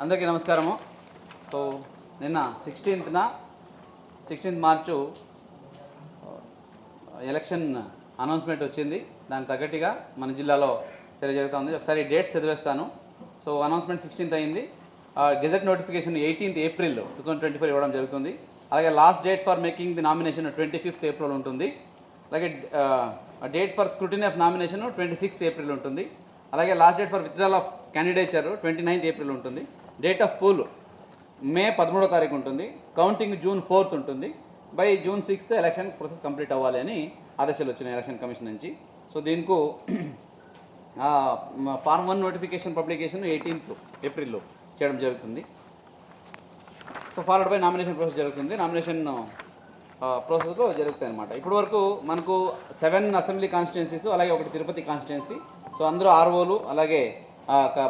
అందరికీ నమస్కారము. సో నిన్న 16th మార్చు ఎలక్షన్ అనౌన్స్మెంట్ వచ్చింది. దానికి తగ్గట్టుగా మన జిల్లాలో జరుగుతుంది. ఒకసారి డేట్స్ చదివేస్తాను. సో అనౌన్స్మెంట్ 16th అయింది. గెజెట్ నోటిఫికేషన్ 18th ఏప్రిల్ 2024 ఇవ్వడం జరుగుతుంది. అలాగే last date for making the nomination 25th April ఉంటుంది. అలాగే date for scrutiny of nomination 26th April ఉంటుంది. అలాగే last date for withdrawal of candidature 29th April ఉంటుంది. Date of poll మే 13వ తారీఖు ఉంటుంది. కౌంటింగ్ June 4th ఉంటుంది. By June 6th election process complete అవ్వాలి అని ఆదేశాలు వచ్చినాయి ఎలక్షన్ కమిషన్ నుంచి. సో దీనికి ఫార్మ్ 1 నోటిఫికేషన్ పబ్లికేషన్ 18th ఏప్రిల్లో చేయడం జరుగుతుంది. So forward by nomination process జరుగుతుంది. నామినేషన్ ప్రాసెస్లో జరుగుతాయి అన్నమాట. ఇప్పటి వరకు మనకు 7 అసెంబ్లీ కాన్స్టిట్యున్సీస్, అలాగే ఒకటి తిరుపతి కాన్స్టిట్యున్సీ. సో అందరూ ఆర్ఓలు, అలాగే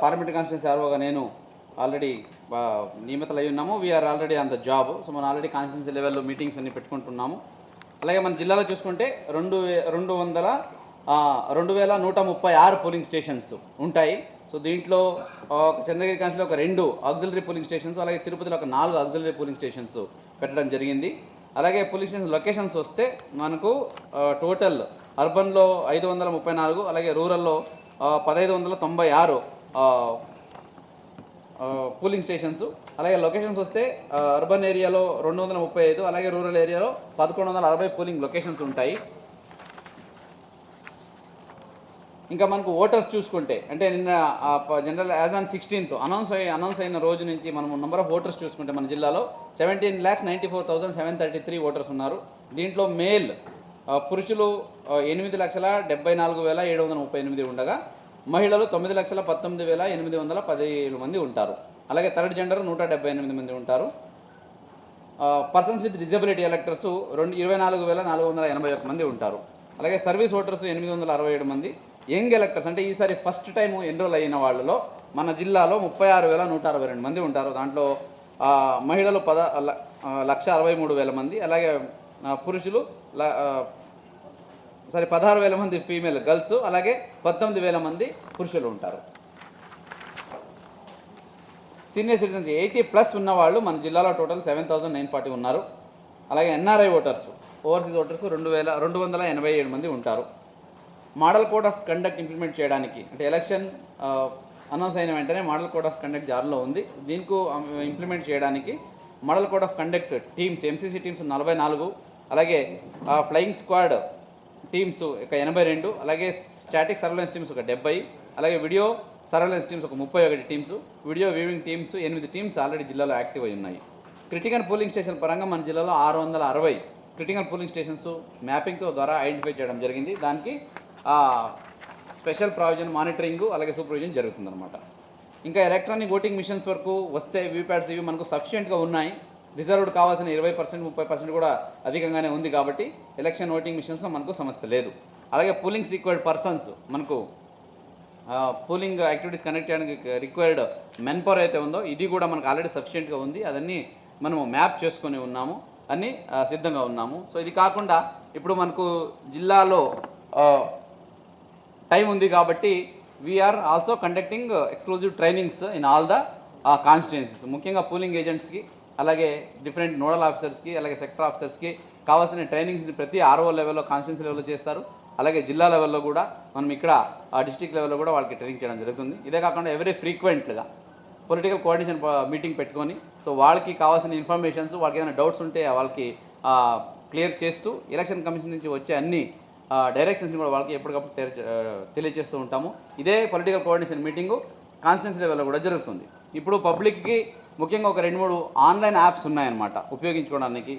పార్లమెంటరీ కాన్స్టిట్యున్సీ ఆర్ఓగా నేను ఆల్రెడీ నియమితులు అయి ఉన్నాము. We are already on the job. So మనం ఆల్రెడీ కాన్స్టిట్యున్సీ లెవెల్లో మీటింగ్స్ అన్ని పెట్టుకుంటున్నాము. అలాగే మన జిల్లాలో చూసుకుంటే 2136 పోలింగ్ స్టేషన్స్ ఉంటాయి. సో దీంట్లో చంద్రగిరి కాన్స్టిట్యూన్సీలో ఒక 2 ఆక్సిలరీ పోలింగ్ స్టేషన్స్, అలాగే తిరుపతిలో ఒక 4 ఆక్సిలరీ పోలింగ్ స్టేషన్స్ పెట్టడం జరిగింది. అలాగే పోలింగ్ స్టేషన్ లొకేషన్స్ వస్తే మనకు టోటల్ అర్బన్లో 534, అలాగే రూరల్లో 1596 పోలింగ్ స్టేషన్స్. అలాగే లొకేషన్స్ వస్తే అర్బన్ ఏరియాలో 235, అలాగే రూరల్ ఏరియాలో 1160 పోలింగ్ లొకేషన్స్ ఉంటాయి. ఇంకా మనకు ఓటర్స్ చూసుకుంటే, అంటే నిన్న general as on 16th announce అయిన రోజు నుంచి మనం నెంబర్ ఆఫ్ ఓటర్స్ చూసుకుంటే మన జిల్లాలో 17,94,733 ఓటర్స్ ఉన్నారు. దీంట్లో మేల్ పురుషులు 8,74,738 ఉండగా మహిళలు 9,19,817 మంది ఉంటారు. అలాగే థర్డ్ జెండర్ 178 మంది ఉంటారు. పర్సన్స్ విత్ డిజబిలిటీ ఎలక్టర్స్ 24,481 మంది ఉంటారు. అలాగే సర్వీస్ ఓటర్స్ 867 మంది. యంగ్ ఎలక్టర్స్ అంటే ఈసారి ఫస్ట్ టైం ఎన్రోల్ అయిన వాళ్ళలో మన జిల్లాలో 36,162 మంది ఉంటారు. దాంట్లో మహిళలు 1,63,000 మంది, అలాగే పురుషులు 16,000 మంది ఫీమేల్ గర్ల్స్, అలాగే 19,000 మంది పురుషులు ఉంటారు. సీనియర్ సిటిజన్స్ 80+ ఉన్నవాళ్ళు మన జిల్లాలో టోటల్ 7,940 ఉన్నారు. అలాగే ఎన్ఆర్ఐ ఓటర్స్, ఓవర్సీస్ ఓటర్స్ 2,287 మంది ఉంటారు. Model code of conduct implement చేయడానికి, అంటే ఎలక్షన్ అనౌన్స్ అయిన వెంటనే మోడల్ కోడ్ ఆఫ్ కండక్ట్ జారీలో ఉంది. దీనికి ఇంప్లిమెంట్ చేయడానికి model code of conduct teams, MCC teams 44, అలాగే ఫ్లయింగ్ స్క్వాడ్ టీమ్స్ 82, అలాగే స్టాటిక్ సర్వేలెన్స్ టీమ్స్ 70, అలాగే video surveillance teams 31 teams, video viewing teams 8 teams already జిల్లాలో యాక్టివ్ అయి ఉన్నాయి. క్రిటికల్ పోలింగ్ స్టేషన్ పరంగా మన జిల్లాలో 660 క్రిటికల్ పోలింగ్ స్టేషన్స్ మ్యాపింగ్తో ద్వారా ఐడెంటిఫై చేయడం జరిగింది. దానికి స్పెషల్ ప్రావిజన్, మానిటరింగ్, అలాగే సూపర్విజన్ జరుగుతుందన్నమాట. ఇంకా ఎలక్ట్రానిక్ ఓటింగ్ మిషన్స్ వరకు వస్తే వీప్యాట్స్ ఇవి మనకు సఫిషియెంట్గా ఉన్నాయి. రిజర్వ్డ్ కావాల్సిన 20%, 30% కూడా అధికంగానే ఉంది. కాబట్టి ఎలక్షన్ ఓటింగ్ మిషన్స్లో మనకు సమస్య లేదు. అలాగే పోలింగ్స్ రిక్వైర్డ్ పర్సన్స్, మనకు పోలింగ్ యాక్టివిటీస్ కండక్ట్ చేయడానికి రిక్వైర్డ్ మెన్ పవర్ అయితే ఉందో ఇది కూడా మనకు ఆల్రెడీ సఫిషియెంట్గా ఉంది. అదన్నీ మనము మ్యాప్ చేసుకొని ఉన్నాము, అన్నీ సిద్ధంగా ఉన్నాము. సో ఇది కాకుండా ఇప్పుడు మనకు జిల్లాలో టైం ఉంది కాబట్టి we are also conducting exclusive trainings in all the constituencies. ముఖ్యంగా పోలింగ్ ఏజెంట్స్కి, అలాగే డిఫరెంట్ నోడల్ ఆఫీసర్స్కి, అలాగే సెక్టర్ ఆఫీసర్స్కి కావాల్సిన ట్రైనింగ్స్ని ప్రతి ఆర్ఓ లెవెల్లో, కాన్స్టిట్యున్సీ లెవెల్లో చేస్తారు. అలాగే జిల్లా లెవెల్లో కూడా మనం ఇక్కడ డిస్ట్రిక్ట్ లెవెల్లో కూడా వాళ్ళకి ట్రైనింగ్ చేయడం జరుగుతుంది. ఇదే కాకుండా ఎవరీ ఫ్రీక్వెంట్గా పొలిటికల్ కోఆర్డినేషన్ మీటింగ్ పెట్టుకొని, సో వాళ్ళకి కావాల్సిన ఇన్ఫర్మేషన్స్, వాళ్ళకి ఏమైనా డౌట్స్ ఉంటే వాళ్ళకి క్లియర్ చేస్తూ ఎలక్షన్ కమిషన్ నుంచి వచ్చే అన్ని డైరెక్షన్స్ని కూడా వాళ్ళకి ఎప్పటికప్పుడు తెలియజేస్తూ ఉంటాము. ఇదే పొలిటికల్ కోఆర్డినేషన్ మీటింగు కాన్స్టిట్యున్సీ లెవెల్లో కూడా జరుగుతుంది. ఇప్పుడు పబ్లిక్కి ముఖ్యంగా ఒక 2-3 ఆన్లైన్ యాప్స్ ఉన్నాయన్నమాట ఉపయోగించుకోవడానికి.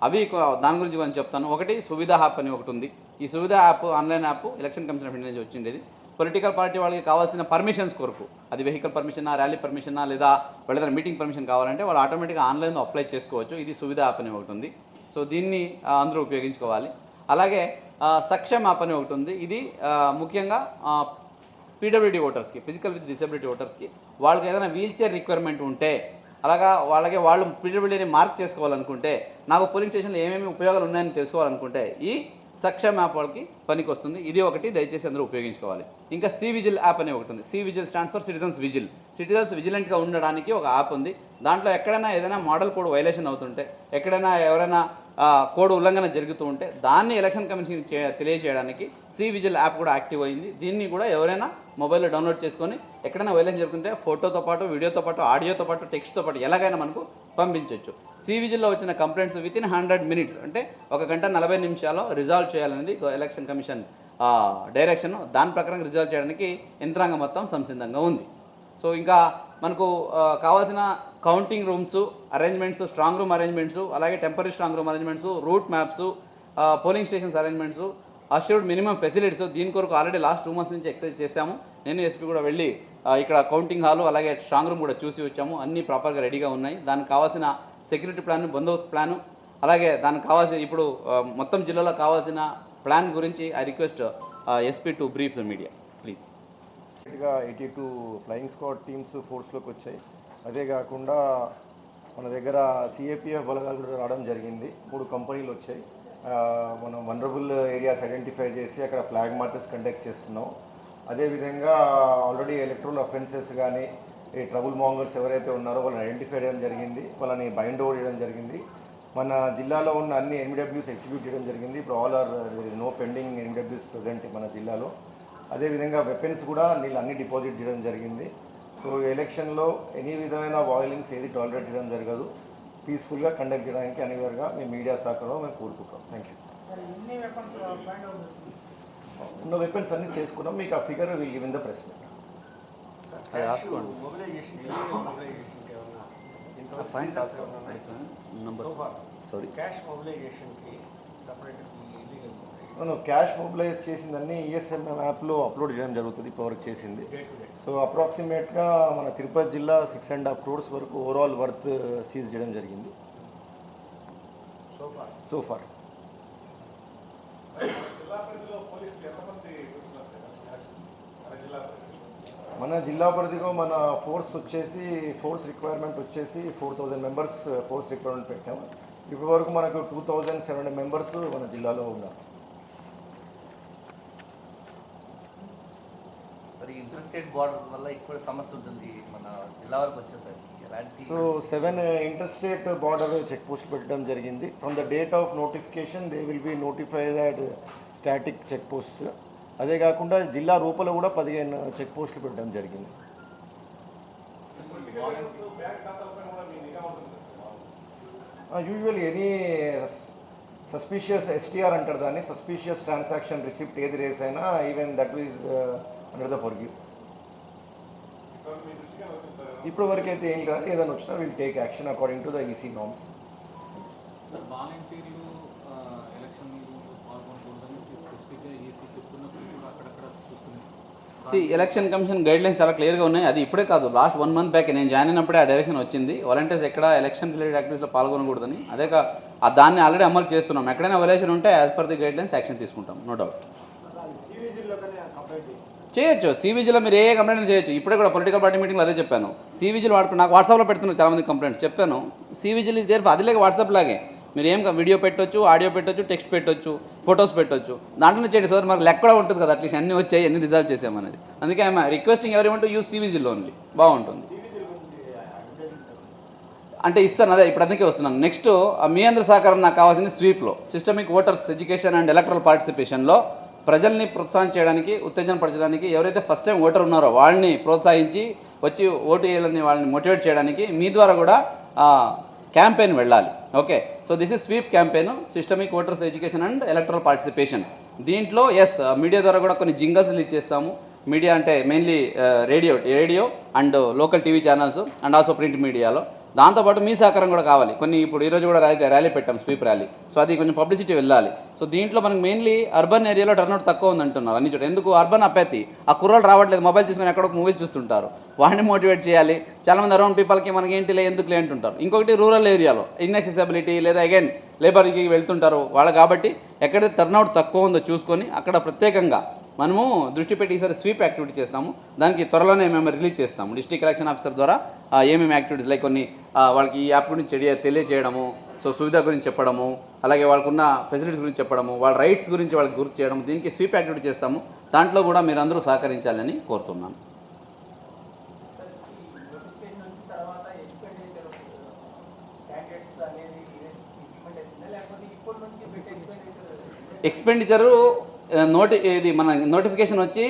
అవి దాని గురించి నేను చెప్తాను. ఒకటి సువిధ యాప్ అని ఒకటి ఉంది. ఈ Suvidha app online app election commission of India నుంచి వచ్చిండేది. పొలిటికల్ పార్టీ వాళ్ళకి కావాల్సిన పర్మిషన్స్ కొరకు, అది వెహికల్ పర్మిషనా, ర్యాలీ పర్మిషనా, లేదా వాళ్ళ మీటింగ్ పర్మిషన్ కావాలంటే వాళ్ళు ఆటోమేటిక్గా ఆన్లైన్లో అప్లై చేసుకోవచ్చు. ఇది సువిధ యాప్ అని ఒకటి ఉంది. సో దీన్ని అందరూ ఉపయోగించుకోవాలి. అలాగే సక్షమ్ యాప్ అని ఒకటి ఉంది. ఇది ముఖ్యంగా పీడబ్ల్యూడీ ఓటర్స్కి, ఫిజికల్ విత్ డిసబిలిటీ ఓటర్స్కి, వాళ్ళకి ఏదైనా వీల్ చైర్ రిక్వైర్మెంట్ ఉంటే, అలాగా వాళ్ళు పీడబ్ల్యూడీని మార్క్ చేసుకోవాలనుకుంటే, నాకు పోలింగ్ స్టేషన్లో ఏమేమి ఉపయోగాలు ఉన్నాయని తెలుసుకోవాలనుకుంటే ఈ సక్షమ్ యాప్ వాళ్ళకి పనికి వస్తుంది. ఇది ఒకటి దయచేసి అందరూ ఉపయోగించుకోవాలి. ఇంకా సి విజిల్ యాప్ అనే ఒకటి ఉంది. C vigil stands for citizens vigil. Citizens విజిలెంట్గా ఉండడానికి ఒక యాప్ ఉంది. దాంట్లో ఎక్కడైనా ఏదైనా మోడల్ కోడ్ వైలేషన్ అవుతుంటే, ఎక్కడైనా ఎవరైనా కోడ్ ఉల్లంఘన జరుగుతూ ఉంటే దాన్ని ఎలక్షన్ కమిషన్ తెలియజేయడానికి సి విజిల్ యాప్ కూడా యాక్టివ్ అయింది. దీన్ని కూడా ఎవరైనా మొబైల్లో డౌన్లోడ్ చేసుకొని ఎక్కడైనా వైలేషన్ జరుగుతుంటే ఫోటోతో పాటు, వీడియోతో పాటు, ఆడియోతో పాటు, టెక్స్ట్తో పాటు ఎలాగైనా మనకు పంపించవచ్చు. సి విజిల్లో వచ్చిన కంప్లైంట్స్ వితిన్ 100 minutes అంటే 1 గంట 40 నిమిషాల్లో రిజాల్వ్ చేయాలనేది ఎలక్షన్ కమిషన్ డైరెక్షన్. దాని ప్రకారం రిజాల్వ్ చేయడానికి యంత్రాంగం మొత్తం సంసిద్ధంగా ఉంది. సో ఇంకా మనకు కావాల్సిన counting rooms arrangements, strong room arrangements, అలాగే temporary strong room arrangements, route maps, polling stations arrangements, assured minimum facilities, దీని కొరకు ఆల్రెడీ లాస్ట్ 2 months నుంచి ఎక్సర్సైజ్ చేశాము. నేను ఎస్పీ కూడా వెళ్ళి ఇక్కడ కౌంటింగ్ హాలు అలాగే స్ట్రాంగ్ రూమ్ కూడా చూసి వచ్చాము. అన్నీ ప్రాపర్గా రెడీగా ఉన్నాయి. దానికి కావాల్సిన సెక్యూరిటీ ప్లాన్, బందోబస్తు ప్లాను, అలాగే దానికి కావాల్సిన ఇప్పుడు మొత్తం జిల్లాలో కావాల్సిన ప్లాన్ గురించి I request SP to brief the media please. 82 flying squad teams ఫోర్స్లోకి వచ్చాయి. అదే కాకుండా మన దగ్గర సిఏపిఎఫ్ బలగాలు కూడా రావడం జరిగింది. 3 కంపెనీలు వచ్చాయి. మనం వనరబుల్ ఏరియాస్ ఐడెంటిఫై చేసి అక్కడ ఫ్లాగ్ మార్చెస్ కండక్ట్ చేస్తున్నాం. అదేవిధంగా ఆల్రెడీ ఎలక్ట్రల్ అఫెన్సెస్ కానీ ఈ ట్రబుల్ మాంగర్స్ ఎవరైతే ఉన్నారో వాళ్ళని ఐడెంటిఫై చేయడం జరిగింది, వాళ్ళని బైండ్ ఓవర్ చేయడం జరిగింది. మన జిల్లాలో ఉన్న అన్ని ఎన్డబ్ల్యూస్ ఎగ్జిక్యూట్ చేయడం జరిగింది. ఇప్పుడు all are no pending NBWs present మన జిల్లాలో. అదేవిధంగా వెపన్స్ కూడా అన్ని డిపాజిట్ చేయడం జరిగింది. సో ఎలక్షన్లో ఎనీ విధమైన వాయిలెన్స్ ఏది టాలరేట్ చేయడం జరగదు. పీస్ఫుల్గా కండక్ట్ చేయడానికి అనివార్యంగా మేము మీడియా శాఖలో మేము కోరుకుంటాం. Thank you. ఉన్న వెపన్స్ అన్ని చేసుకున్నాం. మీకు ఆ figure will give in the press meet. Cash mobilize చేసిందన్నీ ఈఎస్ఎంఎం యాప్లో అప్లోడ్ చేయడం జరుగుతుంది. ఇప్పటివరకు చేసింది. సో అప్రాక్సిమేట్గా మన తిరుపతి జిల్లా 6.5 crores వరకు ఓవరాల్ వర్త్ సీజ్ చేయడం జరిగింది సో ఫార్. మన జిల్లా పరిధిలో మన ఫోర్స్ రిక్వైర్మెంట్ వచ్చేసి 4000 members ఫోర్స్ రిక్వైర్మెంట్ పెట్టాము. ఇప్పటి వరకు మనకు 2700 members మన జిల్లాలో ఉన్నారు. ఇంటర్స్టేట్ బార్డర్ వల్ల ఎక్కువ సమస్య ఉంటుంది మన జిల్లా వరకు వచ్చేసరికి. So 7 interstate border check post పెట్టడం జరిగింది. From the date of notification they will be notified at static check post. అదే కాకుండా జిల్లా రూపంలో కూడా 15 చెక్ పోస్టులు పెట్టడం జరిగింది. యూజువల్లీ ఎనీ సస్పీషియస్ ఎస్టీఆర్ అంటారు దాన్ని, సస్పీషియస్ ట్రాన్సాక్షన్ రిసిప్ట్ ఏది రేస్ అయినా even that is under the purview. ఇప్పుడు వరకు అయితే ఏం కాదు, ఏదైనా వచ్చినా will take action according to the EC norms. Election commission guidelines చాలా క్లియర్గా ఉన్నాయి. అది ఇప్పుడే కాదు, లాస్ట్ 1 month బ్యాక్ నేను జాయిన్ అయినప్పుడే ఆ డైరెక్షన్ వచ్చింది. వాలంటీర్స్ ఎక్కడ ఎలక్షన్ రిలేటెడ్ యాక్టివిటీస్లో పాల్గొనకూడదని. అదే దాన్ని ఆల్రెడీ అమలు చేస్తున్నాం. ఎక్కడైనా వైలేషన్ ఉంటే as per the guidelines action తీసుకుంటాం, నో డౌట్. చేయొచ్చు, సివిజిలో మీరు ఏ కంప్లైంట్ చేయొచ్చు. ఇప్పుడే కూడా పొలిటికల్ పార్టీ మీటింగ్లో అదే చెప్పాను. సివిజిల్ నాకు వాట్సాప్లో పెడుతున్నారు చాలామంది కంప్లైంట్. చెప్పాను సివిజిల్ ఇస్ దేర్, అది లేక వాట్సాప్ లాగే మీరు ఏం వీడియో పెట్టొచ్చు, ఆడియో పెట్టొచ్చు, టెక్స్ట్ పెట్టొచ్చు, ఫొటోస్ పెట్టొచ్చు. దాంట్లో చేయండి సార్, మనకు లెక్క కూడా ఉంటుంది కదా, అట్లీస్ట్ అన్నీ వచ్చాయి, అన్ని రిజాల్వ్ చేసామనేది. అందుకే ఐఎమ్ రిక్వెస్టింగ్ ఎవరి want to use cVIGIL only, బాగుంటుంది. అంటే ఇస్తాను, అదే ఇప్పుడు అందుకే వస్తున్నాను. నెక్స్ట్ మీ అందరి సహకారం నాకు కావాల్సింది స్వీప్లో, systemic voters education and electoral పార్టిసిపేషన్లో ప్రజల్ని ప్రోత్సాహం చేయడానికి, ఉత్తేజనపరచడానికి, ఎవరైతే ఫస్ట్ టైం ఓటర్ ఉన్నారో వాళ్ళని ప్రోత్సహించి వచ్చి ఓటు వేయాలని వాళ్ళని మోటివేట్ చేయడానికి మీ ద్వారా కూడా క్యాంపెయిన్ వెళ్ళాలి. Okay, so this is sweep campaign, systemic voters education and electoral participation. దీంట్లో మీడియా ద్వారా కూడా కొన్ని జింగల్స్ రిలీజ్ చేస్తాము. మీడియా అంటే mainly radio and local TV channels and also print మీడియాలో. దాంతోపాటు మీ సహకారం కూడా కావాలి. కొన్ని ఇప్పుడు ఈరోజు కూడా ర్యాలీ పెట్టాం, స్వీప్ ర్యాలీ. సో అది కొంచెం పబ్లిసిటీ వెళ్ళాలి. సో దీంట్లో మనకు మెయిన్లీ అర్బన్ ఏరియాలో టర్న్అవుట్ తక్కువ ఉంది అంటున్నారు అన్ని చోట. ఎందుకు? అర్బన్ అపాతి, ఆ కుర్రాళ్ళు రావట్లేదు, మొబైల్ తీసుకొని ఎక్కడో మూవీలు చూస్తుంటారు. వాడిని మోటివేట్ చేయాలి. చాలామంది అరౌండ్ పీపుల్కి మనకి ఏంటిలే ఎందుకులే అంటుంటారు. ఇంకొకటి రూరల్ ఏరియాలో ఇన్యాక్సెసిబిలిటీ లేదా అగైన్ లేబర్కి వెళ్తుంటారు వాళ్ళు. కాబట్టి ఎక్కడైతే టర్న్అవుట్ తక్కువ ఉందో చూసుకొని అక్కడ ప్రత్యేకంగా మనము దృష్టి పెట్టి ఈసారి స్వీప్ యాక్టివిటీ చేస్తాము. దానికి త్వరలోనే మేము రిలీజ్ చేస్తాము డిస్ట్రిక్ట్ ఎలక్షన్ ఆఫీసర్ ద్వారా. ఏమేమి యాక్టివిటీస్ లైక్ కొన్ని వాళ్ళకి ఈ యాప్ గురించి తెలియజేయడము, సో సువిధ గురించి చెప్పడము, అలాగే వాళ్ళకున్న ఫెసిలిటీస్ గురించి చెప్పడము, వాళ్ళ రైట్స్ గురించి వాళ్ళకి గుర్తు చేయడం, దీనికి స్వీప్ యాక్టివిటీ చేస్తాము. దాంట్లో కూడా మీరు అందరూ సహకరించాలని కోరుతున్నాను. ఎక్స్పెండిచరు ఇది మన నోటిఫికేషన్ వచ్చి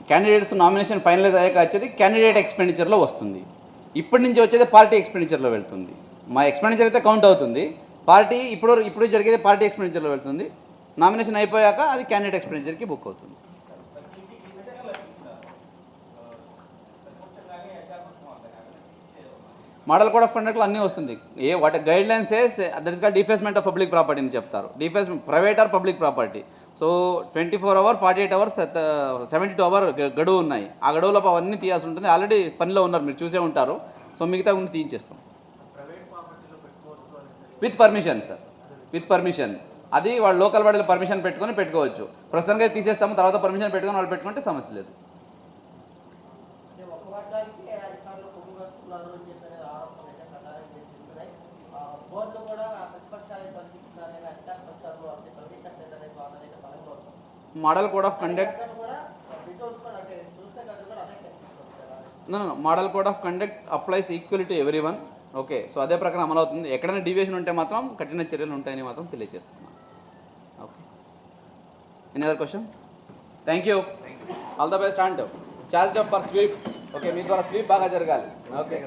క్యాండిడేట్స్ నామినేషన్ ఫైనలైజ్ అయ్యాక వచ్చేది క్యాండిడేట్ ఎక్స్పెండిచర్లో వస్తుంది. ఇప్పటి నుంచి వచ్చేది పార్టీ ఎక్స్పెండిచర్లో వెళ్తుంది. మా ఎక్స్పెండిచర్ అయితే కౌంట్ అవుతుంది. పార్టీ ఇప్పుడు జరిగేది పార్టీ ఎక్స్పెండిచర్లో వెళ్తుంది. నామినేషన్ అయిపోయాక అది క్యాండిడేట్ ఎక్స్పెండిచర్కి బుక్ అవుతుంది. మోడల్ కోడ్ ఆఫ్ కండక్ట్లో అన్నీ వస్తుంది. వాటి guide lines that is called defacement of public property అని చెప్తారు. Defacement private or public property. So 24 hours 48 hours 72 hours గడువు ఉన్నాయి. ఆ గడువులో అవన్నీ తీయాల్సి ఉంటుంది. ఆల్రెడీ పనిలో ఉన్నారు, మీరు చూసే ఉంటారు. సో మిగతా ఉండి తీయించేస్తాం with permission sir, with permission. అది వాళ్ళు లోకల్ బాడీలో పర్మిషన్ పెట్టుకోవచ్చు. ప్రస్తుతానికి తీసేస్తాము, తర్వాత పర్మిషన్ పెట్టుకొని వాళ్ళు పెట్టుకుంటే సమస్య లేదు. Model code of conduct model code of conduct applies equal to every one. Okay, so అదే ప్రకారం అమలు అవుతుంది. ఎక్కడైనా డివియేషన్ ఉంటే మాత్రం కఠిన చర్యలు ఉంటాయని మాత్రం తెలియజేస్తున్నాను. Okay, any other questions? Thank you, all the best. And charge up for SVEEP. Okay, మీ ద్వారా స్వీప్ బాగా జరగాలి. ఓకే.